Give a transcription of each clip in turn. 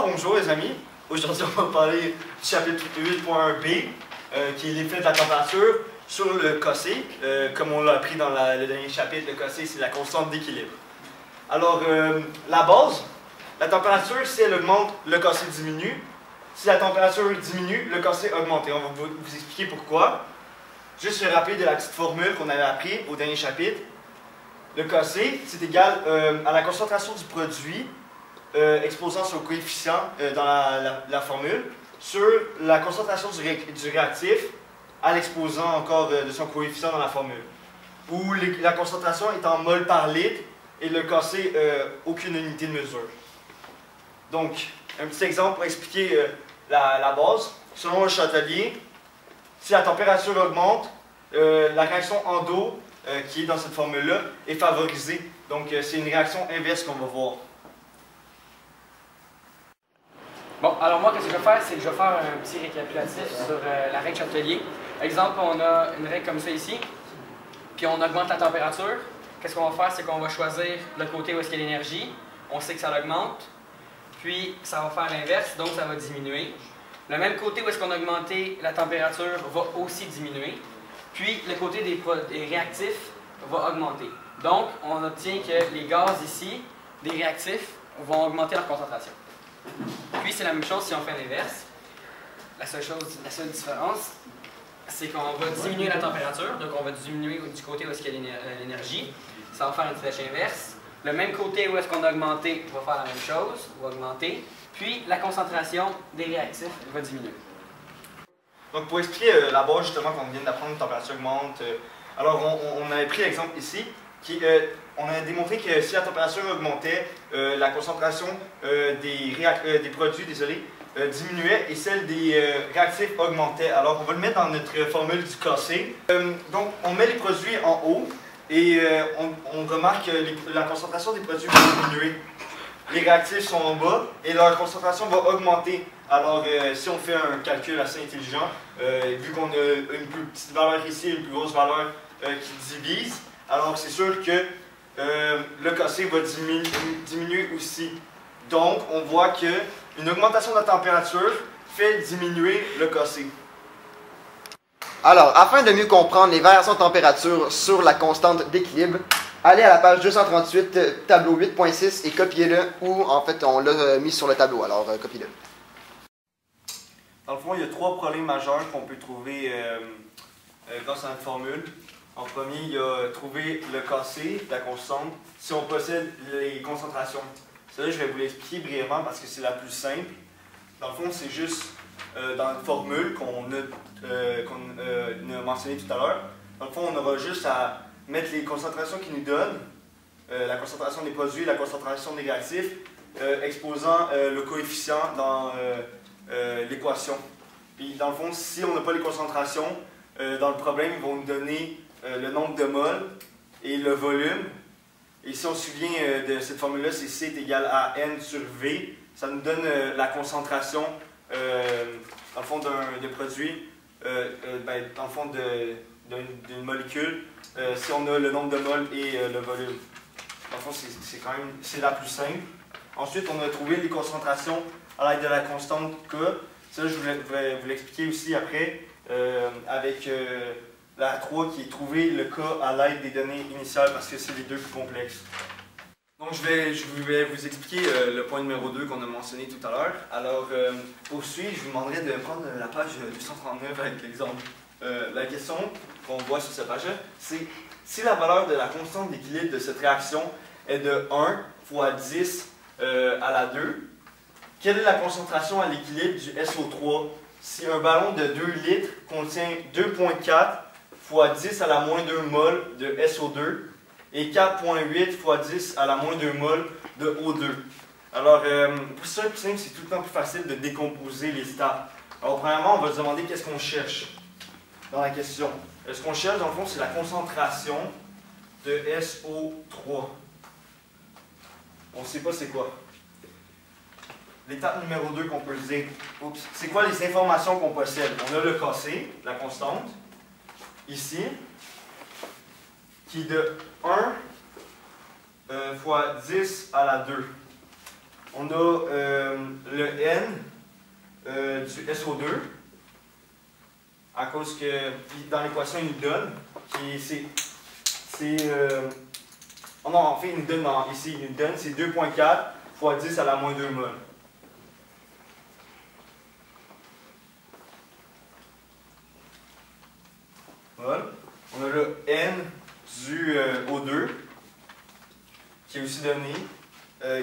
Alors bonjour les amis, aujourd'hui on va parler du chapitre 8.1b qui est l'effet de la température sur le cossé. Comme on l'a appris dans le dernier chapitre, le cossé c'est la constante d'équilibre. Alors la base, la température si elle augmente, le cossé diminue. Si la température diminue, le cossé augmente. Et on va vous expliquer pourquoi. Juste se rappeler de la petite formule qu'on avait appris au dernier chapitre. Le cossé, c'est égal à la concentration du produit exposant son coefficient dans la formule sur la concentration du réactif à l'exposant encore de son coefficient dans la formule. Où la concentration est en mol par litre et le cossé aucune unité de mesure. Donc, un petit exemple pour expliquer la base. Selon le Châtelier, si la température augmente, la réaction endo qui est dans cette formule-là est favorisée. Donc, c'est une réaction inverse qu'on va voir. Bon, alors moi, ce que je vais faire, c'est que je vais faire un petit récapitulatif sur la règle Châtelier. Exemple, on a une règle comme ça ici, puis on augmente la température. Qu'est-ce qu'on va faire? C'est qu'on va choisir le côté où est-ce qu'il y a l'énergie. On sait que ça l'augmente. Puis, ça va faire l'inverse, donc ça va diminuer. Le même côté où est-ce qu'on a augmenté la température va aussi diminuer. Puis, le côté des réactifs va augmenter. Donc, on obtient que les gaz ici, des réactifs, vont augmenter leur concentration. Puis, c'est la même chose si on fait l'inverse. La seule différence, c'est qu'on va diminuer la température. Donc, on va diminuer du côté où est-ce qu'il y a l'énergie. Ça va faire une flèche inverse. Le même côté où est-ce qu'on a augmenté va faire la même chose, va augmenter. Puis, la concentration des réactifs va diminuer. Donc, pour expliquer la base, justement, qu'on vient d'apprendre, la température augmente. Alors, on avait pris l'exemple ici, on a démontré que si la température augmentait, la concentration des produits diminuait et celle des réactifs augmentait. Alors, on va le mettre dans notre formule du cossé. Donc, on met les produits en haut et on remarque que la concentration des produits va diminuer. Les réactifs sont en bas et leur concentration va augmenter. Alors, si on fait un calcul assez intelligent, vu qu'on a une plus petite valeur ici et une plus grosse valeur qui divise, alors c'est sûr que le cossé va diminuer aussi. Donc, on voit qu'une augmentation de la température fait diminuer le cossé. Alors, afin de mieux comprendre les variations de température sur la constante d'équilibre, allez à la page 238, tableau 8.6 et copiez-le, ou en fait on l'a mis sur le tableau, alors copiez-le. Dans le fond, il y a trois problèmes majeurs qu'on peut trouver grâce à notre formule. En premier, il y a trouver le cossé, la constante, si on possède les concentrations. Ça, je vais vous l'expliquer brièvement parce que c'est la plus simple. Dans le fond, c'est juste dans une formule qu'on a mentionné tout à l'heure. Dans le fond, on aura juste à mettre les concentrations qu'ils nous donnent, la concentration des produits, la concentration des réactifs, exposant le coefficient dans l'équation. Puis dans le fond, si on n'a pas les concentrations, dans le problème, ils vont nous donner le nombre de moles et le volume. Et si on se souvient de cette formule-là, c'est C est égal à N sur V. Ça nous donne la concentration, dans le fond, d'un produit, dans le fond, d'une molécule, si on a le nombre de moles et le volume. Dans le fond, c'est la plus simple. Ensuite, on a trouvé les concentrations à l'aide de la constante K. Ça, je vais vous l'expliquer aussi après, avec la 3 qui est trouver le K à l'aide des données initiales parce que c'est les deux plus complexes. Donc, je vais vous expliquer le point numéro 2 qu'on a mentionné tout à l'heure. Alors, pour suivre, je vous demanderai de prendre la page 239 avec l'exemple. La question qu'on voit sur cette page-là, c'est si la valeur de la constante d'équilibre de cette réaction est de 1 fois 10 à la 2, quelle est la concentration à l'équilibre du SO3 si un ballon de 2 litres contient 2,4 fois 10 à la moins 2 mol de SO2 et 4,8 fois 10 à la moins 2 mol de O2. Alors, pour ça, c'est tout le temps plus facile de décomposer les étapes. Alors, premièrement, on va se demander qu'est-ce qu'on cherche dans la question. Ce qu'on cherche, dans le fond, c'est la concentration de SO3. On ne sait pas c'est quoi. L'étape numéro 2 qu'on peut se dire, c'est quoi les informations qu'on possède? On a le cossé, la constante, ici, qui est de 1 fois 10 à la 2. on a le N du SO2, à cause que dans l'équation, il nous donne, non, en fait, il nous donne ici, il nous donne, c'est 2.4 fois 10 à la moins 2 mol. Voilà. On a le N du O2, qui est aussi donné,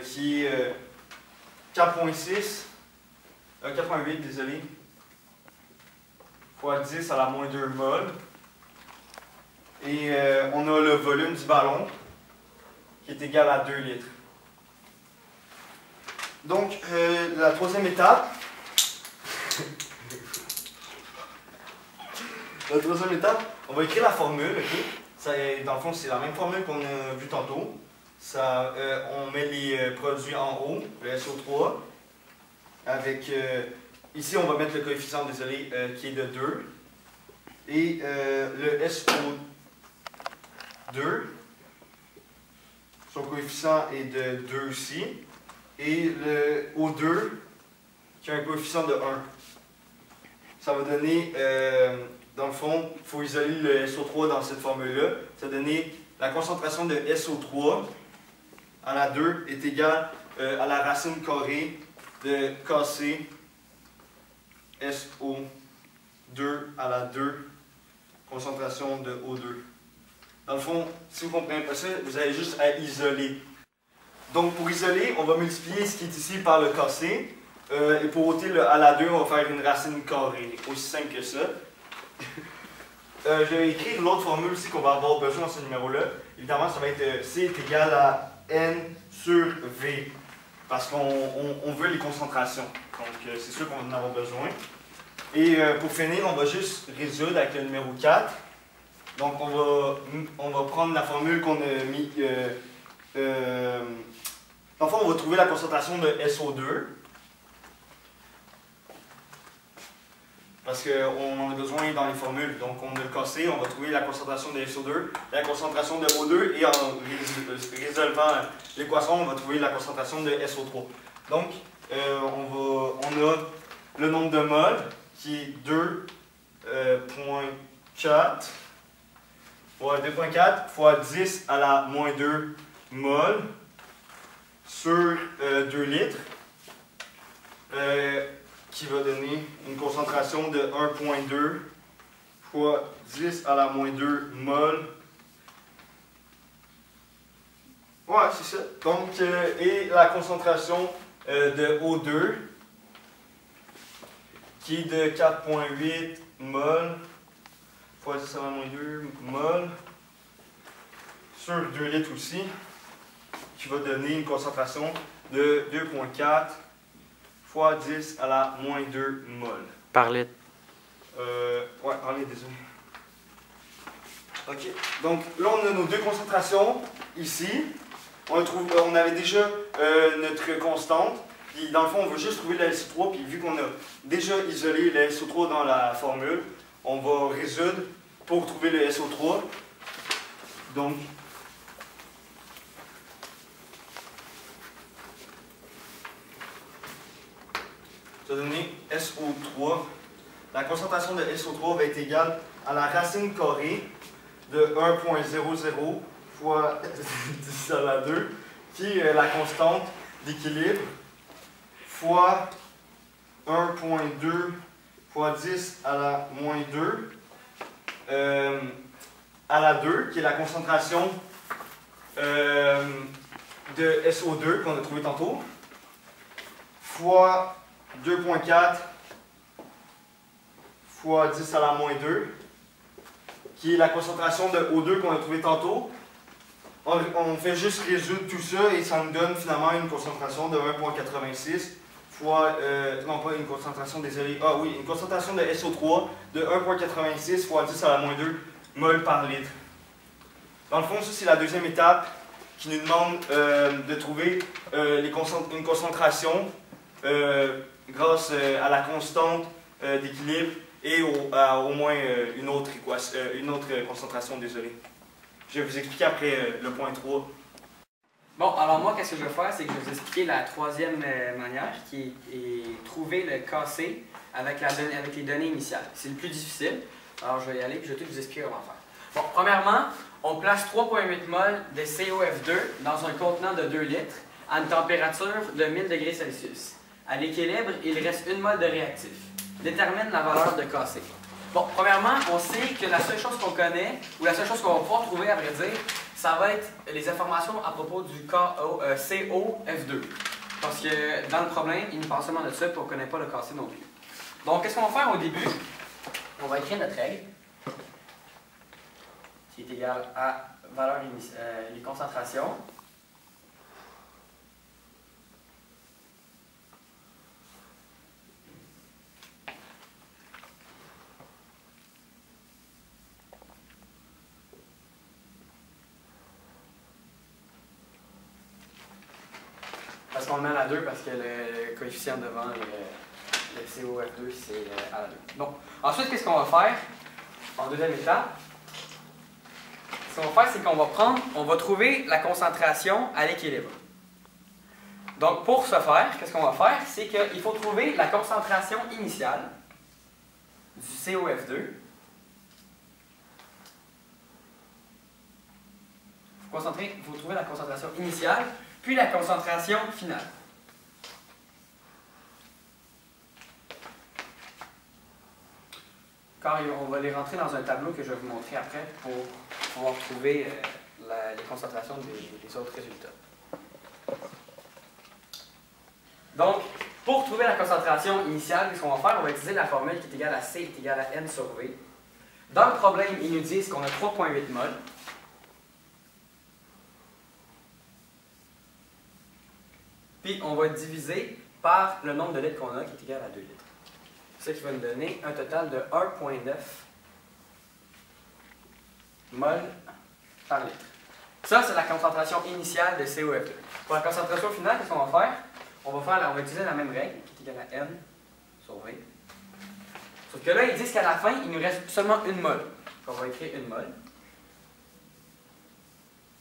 qui est 4.6, 4.8, désolé, fois 10 à la moins 2 mol. Et on a le volume du ballon, qui est égal à 2 litres. Donc, la troisième étape, on va écrire la formule, ok? Dans le fond, c'est la même formule qu'on a vue tantôt. On met les produits en haut, le SO3, avec, ici on va mettre le coefficient, désolé, qui est de 2, et le SO2, son coefficient est de 2 aussi, et le O2, qui a un coefficient de 1. Ça va donner, dans le fond, il faut isoler le SO3 dans cette formule-là. Ça va donner la concentration de SO3 à la 2 est égale à la racine carrée de KC SO2 à la 2 concentration de O2. Dans le fond, si vous ne comprenez pas ça, vous avez juste à isoler. Donc pour isoler, on va multiplier ce qui est ici par le KC. Et pour ôter le à la 2, on va faire une racine carrée. Aussi simple que ça. Je vais écrire l'autre formule aussi qu'on va avoir besoin dans ce numéro-là. Évidemment, ça va être C est égal à N sur V. Parce qu'on veut les concentrations. Donc c'est sûr qu'on va en avoir besoin. Et pour finir, on va juste résoudre avec le numéro 4. Donc on va prendre la formule qu'on a mis. Enfin, on va trouver la concentration de SO2. Parce qu'on en a besoin dans les formules. Donc on a le KC, on va trouver la concentration de SO2, la concentration de O2, et en résolvant l'équation, on va trouver la concentration de SO3. Donc on a le nombre de moles qui est 2.4 fois 10 à la moins 2 mol sur 2 litres. Qui va donner une concentration de 1.2 fois 10 à la moins 2 mol. Ouais, c'est ça. Donc, et la concentration de O2 qui est de 4.8 mol fois 10 à la moins 2 mol sur 2 litres aussi, qui va donner une concentration de 2.4 fois 10 à la moins 2 mol. Par litre. Ouais, par litre, désolé. Ok, donc là on a nos deux concentrations ici. On avait déjà notre constante. Puis dans le fond, on veut juste trouver le SO3. Puis vu qu'on a déjà isolé le SO3 dans la formule, on va résoudre pour trouver le SO3. Donc, ça va donner SO3. La concentration de SO3 va être égale à la racine carrée de 1.00 fois 10 à la 2, qui est la constante d'équilibre, fois 1.2 fois 10 à la moins 2, à la 2, qui est la concentration de SO2 qu'on a trouvé tantôt, fois 2.4 fois 10 à la moins 2, qui est la concentration de O2 qu'on a trouvé tantôt. On fait juste résoudre tout ça et ça nous donne finalement une concentration de 1.86 fois, non pas une concentration, désolé, ah oui, une concentration de SO3 de 1.86 fois 10 à la moins 2 mol par litre. Dans le fond, ça c'est la deuxième étape qui nous demande de trouver une concentration grâce à la constante d'équilibre et au moins une autre concentration, désolé. Je vais vous expliquer après le point 3. Bon, alors moi, qu'est-ce que je vais faire, c'est que je vais vous expliquer la troisième manière, qui est trouver le KC avec les données initiales. C'est le plus difficile. Alors, je vais y aller, puis je vais tout vous expliquer comment faire. Bon, premièrement, on place 3,8 mol de COF2 dans un contenant de 2 litres à une température de 1000 degrés Celsius. À l'équilibre, il reste 1 mol de réactif. Détermine la valeur de KC. Bon, premièrement, on sait que la seule chose qu'on connaît, ou la seule chose qu'on va pouvoir trouver, à vrai dire, ça va être les informations à propos du COF2. Parce que dans le problème, il nous parle seulement de ça, puis on ne connaît pas le KC non plus. Donc, qu'est-ce qu'on va faire au début? On va écrire notre règle, qui est égale à valeur les concentrations. Parce qu'on le met à la 2 parce que le coefficient devant le COF2 c'est à la 2. Bon. Ensuite, qu'est-ce qu'on va faire en deuxième étape? Ce qu'on va faire, c'est qu'on va trouver la concentration à l'équilibre. Donc, pour ce faire, qu'est-ce qu'on va faire? C'est qu'il faut trouver la concentration initiale du COF2. Il faut trouver la concentration initiale, puis la concentration finale. Car on va les rentrer dans un tableau que je vais vous montrer après pour pouvoir trouver les concentrations des autres résultats. Donc, pour trouver la concentration initiale, ce qu'on va faire, on va utiliser la formule qui est égale à C est égale à N sur V. Dans le problème, ils nous disent qu'on a 3,8 mol. Puis, on va diviser par le nombre de litres qu'on a, qui est égal à 2 litres. Ce qui va nous donner un total de 1,9 mol par litre. Ça, c'est la concentration initiale de COF2. Pour la concentration finale, qu'est-ce qu'on va faire? On va utiliser la même règle, qui est égale à N sur V. Sauf que là, ils disent qu'à la fin, il nous reste seulement 1 mol. Donc, on va écrire 1 mol.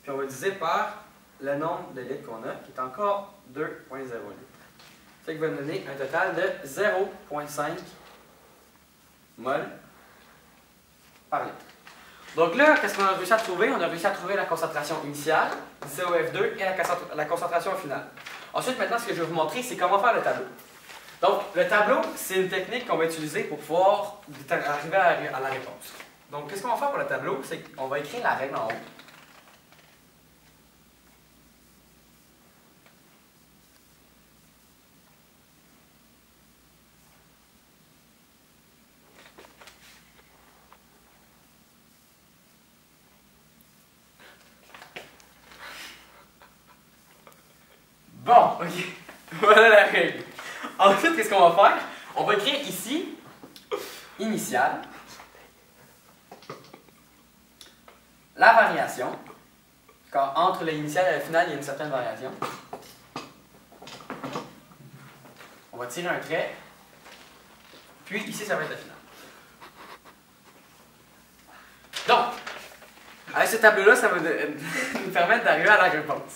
Puis, on va diviser par le nombre de litres qu'on a, qui est encore 2,0 litres. Ce qui va nous donner un total de 0,5 mol par litre. Donc là, qu'est-ce qu'on a réussi à trouver? On a réussi à trouver la concentration initiale du COF2 et la concentration finale. Ensuite, maintenant, ce que je vais vous montrer, c'est comment faire le tableau. Donc, le tableau, c'est une technique qu'on va utiliser pour pouvoir arriver à la réponse. Donc, qu'est-ce qu'on va faire pour le tableau? C'est qu'on va écrire la règle en haut. Bon, ok. Voilà la règle. Ensuite, qu'est-ce qu'on va faire? On va écrire ici, initial, la variation, car entre l'initial et la finale, il y a une certaine variation. On va tirer un trait, puis ici, ça va être la finale. Donc, avec ce tableau-là, ça va nous permettre d'arriver à la réponse.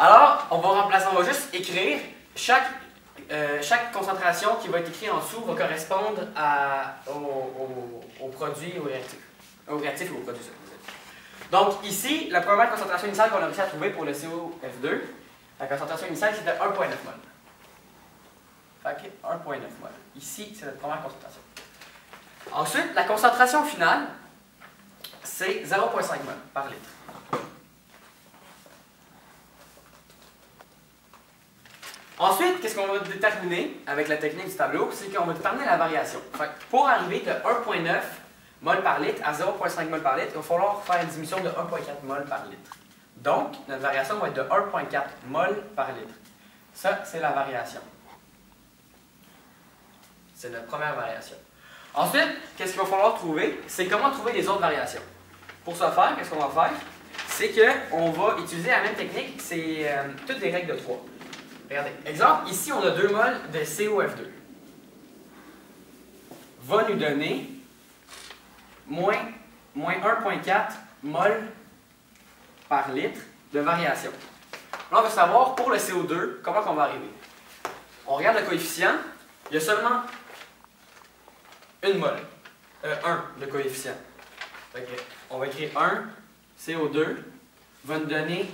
Alors, on va juste écrire chaque concentration qui va être écrite en dessous va correspondre au produit ou au réactif. Au réactif ou au produit. Donc, ici, la première concentration initiale qu'on a réussi à trouver pour le COF2, la concentration initiale, c'était 1,9 mol. Fait que 1,9 mol. Ici, c'est notre première concentration. Ensuite, la concentration finale, c'est 0,5 mol par litre. Ensuite, qu'est-ce qu'on va déterminer avec la technique du tableau? C'est qu'on va déterminer la variation. Fait, pour arriver de 1,9 mol par litre à 0,5 mol par litre, il va falloir faire une diminution de 1,4 mol par litre. Donc, notre variation va être de 1,4 mol par litre. Ça, c'est la variation. C'est notre première variation. Ensuite, qu'est-ce qu'il va falloir trouver? C'est comment trouver les autres variations. Pour ce faire, qu'est-ce qu'on va faire? C'est qu'on va utiliser la même technique, c'est toutes des règles de 3. Regardez, exemple, ici on a 2 mol de COF2. Va nous donner moins 1,4 mol par litre de variation. Là, on veut savoir, pour le CO2, comment on va arriver. On regarde le coefficient, il y a seulement une mole. 1 de coefficient. Okay. On va écrire 1, CO2, va nous donner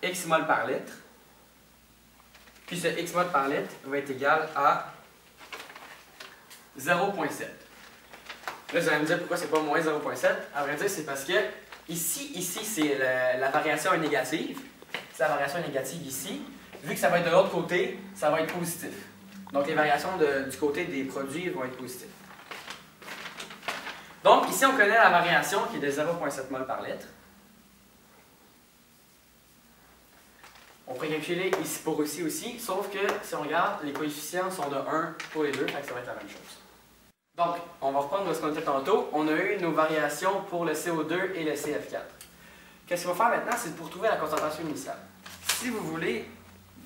X mol par litre. Puis ce X mol par litre va être égal à 0,7. Là, vous allez me dire pourquoi c'est pas moins 0,7. À vrai dire, c'est parce que ici c'est la variation est négative. C'est la variation est négative ici. Vu que ça va être de l'autre côté, ça va être positif. Donc les variations du côté des produits vont être positives. Donc ici, on connaît la variation qui est de 0,7 mol par litre. On pourrait calculer ici pour ici aussi, sauf que si on regarde, les coefficients sont de 1 pour les deux, donc ça va être la même chose. Donc, on va reprendre ce qu'on était tantôt. On a eu nos variations pour le CO2 et le CF4. Qu'est-ce qu'on va faire maintenant? C'est pour trouver la concentration initiale. Si vous voulez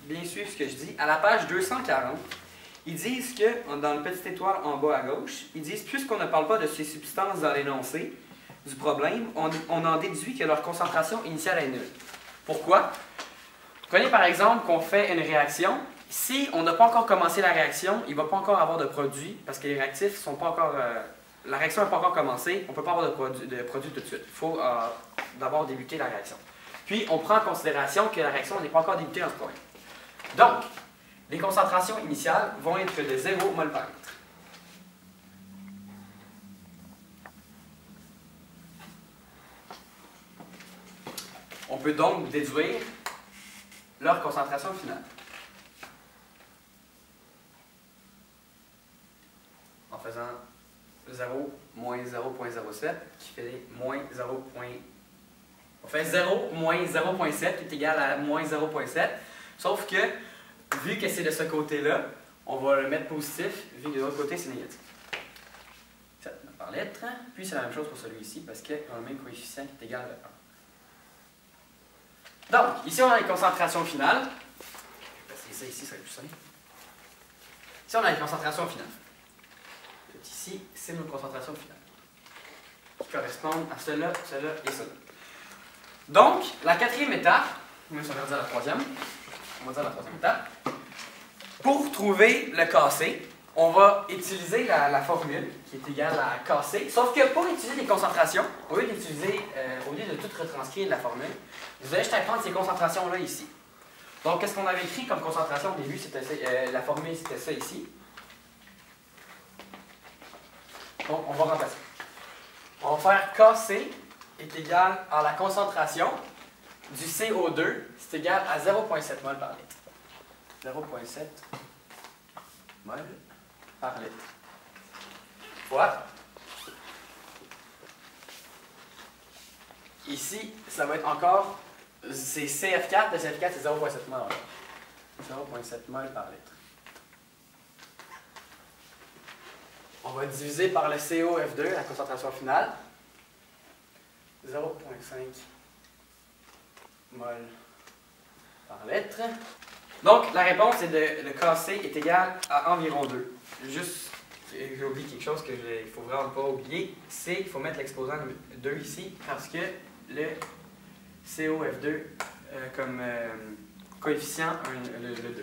bien suivre ce que je dis, à la page 240, ils disent que, dans le petit étoile en bas à gauche, ils disent, puisqu'on ne parle pas de ces substances dans l'énoncé du problème, on en déduit que leur concentration initiale est nulle. Pourquoi? Prenez par exemple qu'on fait une réaction. Si on n'a pas encore commencé la réaction, il ne va pas encore avoir de produit parce que les réactifs sont pas encore. La réaction n'est pas encore commencée, on ne peut pas avoir de produit tout de suite. Il faut d'abord débuter la réaction. Puis on prend en considération que la réaction n'est pas encore débutée dans ce problème. Donc, les concentrations initiales vont être de 0 mol par litre. On peut donc déduire leur concentration finale. En faisant 0 moins 0,07 qui fait moins 0. On fait 0 moins 0,7 qui est égal à moins 0,7. Sauf que, vu que c'est de ce côté-là, on va le mettre positif, vu que de l'autre côté c'est négatif. 7 par litre. Puis c'est la même chose pour celui-ci parce qu'on a le même coefficient qui est égal à 1. Donc, ici on a les concentrations finales. C'est ça ici, ça va être plus simple. Ici on a les concentrations finales. Ici, c'est nos concentrations finales. Qui correspondent à cela, cela et cela. Donc, la quatrième étape, même si on va dire la troisième, on va dire la troisième étape. Pour trouver le Kc, on va utiliser la formule qui est égale à Kc. Sauf que pour utiliser les concentrations, au lieu de tout retranscrire de la formule, vous allez juste prendre ces concentrations-là ici. Donc, qu'est-ce qu'on avait écrit comme concentration au début? La formule, c'était ça ici. Donc, on va remplacer. On va faire Kc est égal à la concentration du CO2, c'est égal à 0,7 mol par litre. 0,7 mol par litre. Voilà. Ici, ça va être encore, c'est CF4, le CF4 c'est 0,7 mol. 0,7 mol par litre. On va diviser par le COF2, la concentration finale. 0,5 mol par litre. Donc, la réponse est le Kc est égal à environ 2. Juste, j'ai oublié quelque chose qu'il ne faut vraiment pas oublier, c'est qu'il faut mettre l'exposant 2 ici parce que le COF2 comme coefficient le 2.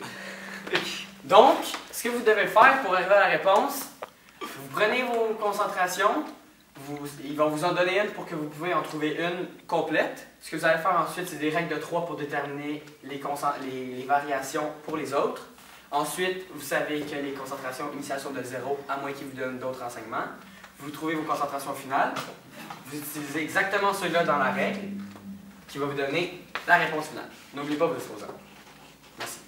Donc, ce que vous devez faire pour arriver à la réponse, vous prenez vos concentrations, ils vont vous en donner une pour que vous pouvez en trouver une complète. Ce que vous allez faire ensuite, c'est des règles de 3 pour déterminer les variations pour les autres. Ensuite, vous savez que les concentrations initiales sont de 0, à moins qu'ils vous donnent d'autres renseignements. Vous trouvez vos concentrations finales. Vous utilisez exactement ceux-là dans la règle qui va vous donner la réponse finale. N'oubliez pas vos exposants. Merci.